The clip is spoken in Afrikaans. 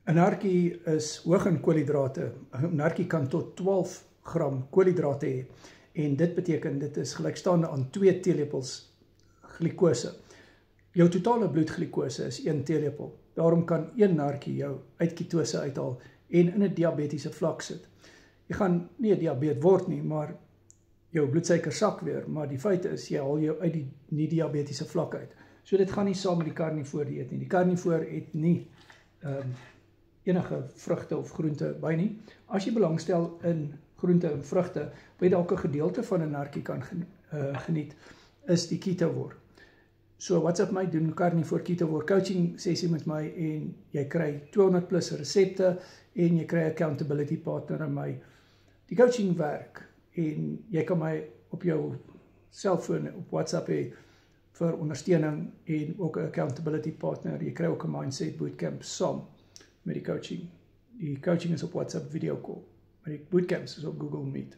'n narkie is hoog in koolhidrate. 'n narkie kan tot 12 gram koolhidrate hê. En dit beteken, dit is gelykstaande aan 2 teelepels glikose. Jou totale bloedglikose is 1 teelepel. Daarom kan 1 narkie jou uit ketose uithaal en in 'n diabetiese vlak sit. Jy gaan nie 'n diabetes word nie, maar jou bloedsuiker sak weer, maar die feit is, jy haal jou uit die nie-diabetiese vlak uit. So dit gaan nie saam met die karnivoor dieet nie. Die karnivoor het nie enige vrugte of groente by nie. As jy belangstel in groente en vrugte, wat jy dalk 'n gedeelte van 'n narkie kan geniet, is die Ketovore. So WhatsApp my, doen karnivoor Ketovore coaching sessie met my en jy kry 200 plus resepte en jy kry accountability partner aan my. Die coaching werk en jy kan my op jou selfoon op WhatsApp hê vir ondersteuning en ook 'n accountability partner. Jy kry ook 'n mindset bootcamp saam met die coaching. Die coaching is op WhatsApp video call, maar die bootcamps is op Google Meet.